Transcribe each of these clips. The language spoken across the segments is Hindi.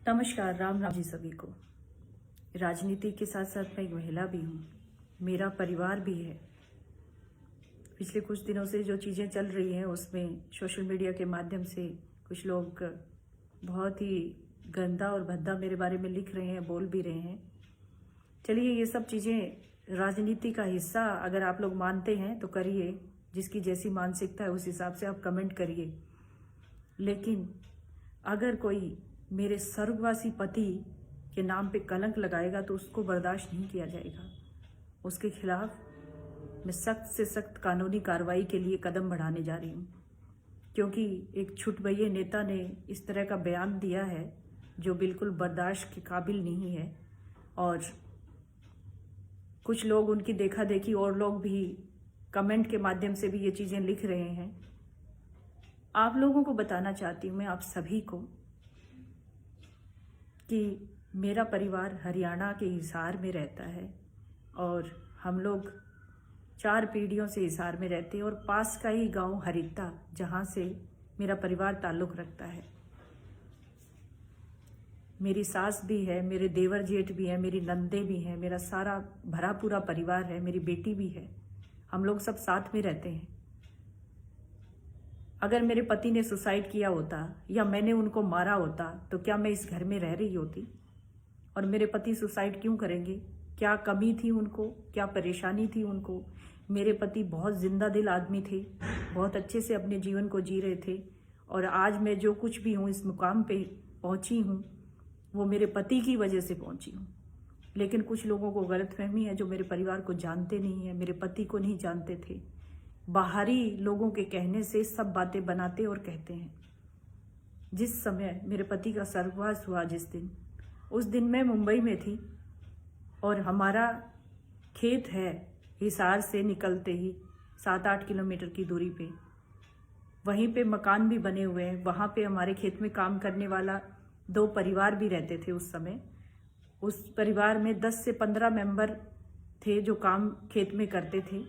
नमस्कार, राम राम जी सभी को। राजनीति के साथ साथ मैं एक महिला भी हूँ, मेरा परिवार भी है। पिछले कुछ दिनों से जो चीज़ें चल रही हैं उसमें सोशल मीडिया के माध्यम से कुछ लोग बहुत ही गंदा और भद्दा मेरे बारे में लिख रहे हैं, बोल भी रहे हैं। चलिए, ये सब चीज़ें राजनीति का हिस्सा अगर आप लोग मानते हैं तो करिए, जिसकी जैसी मानसिकता है उस हिसाब से आप कमेंट करिए। लेकिन अगर कोई मेरे स्वर्गवासी पति के नाम पे कलंक लगाएगा तो उसको बर्दाश्त नहीं किया जाएगा। उसके खिलाफ मैं सख्त से सख्त कानूनी कार्रवाई के लिए कदम बढ़ाने जा रही हूँ, क्योंकि एक छुटभैये नेता ने इस तरह का बयान दिया है जो बिल्कुल बर्दाश्त के काबिल नहीं है। और कुछ लोग उनकी देखा देखी और लोग भी कमेंट के माध्यम से भी ये चीज़ें लिख रहे हैं। आप लोगों को बताना चाहती हूँ, मैं आप सभी को, कि मेरा परिवार हरियाणा के हिसार में रहता है और हम लोग 4 पीढ़ियों से हिसार में रहते हैं। और पास का ही गांव हरिता, जहां से मेरा परिवार ताल्लुक़ रखता है। मेरी सास भी है, मेरे देवर जेठ भी है, मेरी नंदे भी हैं, मेरा सारा भरा पूरा परिवार है, मेरी बेटी भी है। हम लोग सब साथ में रहते हैं। अगर मेरे पति ने सुसाइड किया होता या मैंने उनको मारा होता तो क्या मैं इस घर में रह रही होती? और मेरे पति सुसाइड क्यों करेंगे? क्या कमी थी उनको? क्या परेशानी थी उनको? मेरे पति बहुत जिंदा दिल आदमी थे, बहुत अच्छे से अपने जीवन को जी रहे थे। और आज मैं जो कुछ भी हूँ, इस मुकाम पे पहुँची हूँ, वो मेरे पति की वजह से पहुँची हूँ। लेकिन कुछ लोगों को गलतफहमी है जो मेरे परिवार को जानते नहीं है, मेरे पति को नहीं जानते थे। बाहरी लोगों के कहने से सब बातें बनाते और कहते हैं। जिस समय मेरे पति का स्वर्गवास हुआ, जिस दिन, उस दिन मैं मुंबई में थी और हमारा खेत है हिसार से निकलते ही 7-8 किलोमीटर की दूरी पे। वहीं पे मकान भी बने हुए हैं। वहाँ पे हमारे खेत में काम करने वाला 2 परिवार भी रहते थे उस समय। उस परिवार में 10 से 15 मेंबर थे जो काम खेत में करते थे।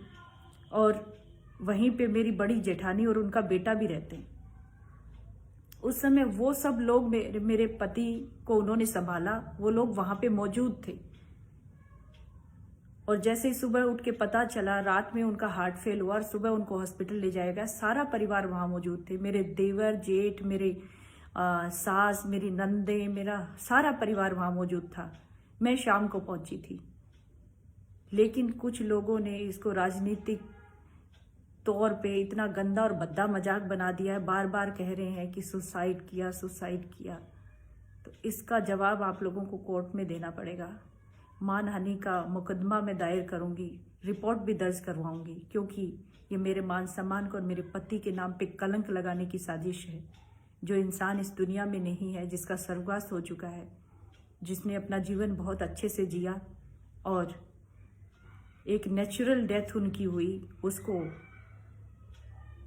और वहीं पे मेरी बड़ी जेठानी और उनका बेटा भी रहते हैं। उस समय वो सब लोग मेरे पति को उन्होंने संभाला, वो लोग वहां पे मौजूद थे। और जैसे ही सुबह उठ के पता चला, रात में उनका हार्ट फेल हुआ और सुबह उनको हॉस्पिटल ले जाया गया, सारा परिवार वहां मौजूद थे। मेरे देवर जेठ, मेरे सास, मेरी नंदे, मेरा सारा परिवार वहां मौजूद था। मैं शाम को पहुंची थी। लेकिन कुछ लोगों ने इसको राजनीतिक तौर पे इतना गंदा और भद्दा मजाक बना दिया है। बार बार कह रहे हैं कि सुसाइड किया, सुसाइड किया। तो इसका जवाब आप लोगों को कोर्ट में देना पड़ेगा। मानहानि का मुकदमा मैं दायर करूंगी, रिपोर्ट भी दर्ज करवाऊंगी, क्योंकि ये मेरे मान सम्मान को और मेरे पति के नाम पे कलंक लगाने की साजिश है। जो इंसान इस दुनिया में नहीं है, जिसका स्वर्गवास हो चुका है, जिसने अपना जीवन बहुत अच्छे से जिया और एक नेचुरल डेथ उनकी हुई, उसको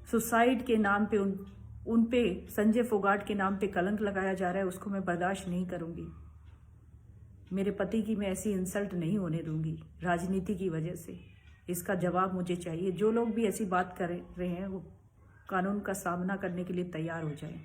सुसाइड के नाम पे उन पे संजय फोगाट के नाम पे कलंक लगाया जा रहा है, उसको मैं बर्दाश्त नहीं करूंगी। मेरे पति की मैं ऐसी इंसल्ट नहीं होने दूंगी राजनीति की वजह से। इसका जवाब मुझे चाहिए। जो लोग भी ऐसी बात कर रहे हैं वो कानून का सामना करने के लिए तैयार हो जाएं।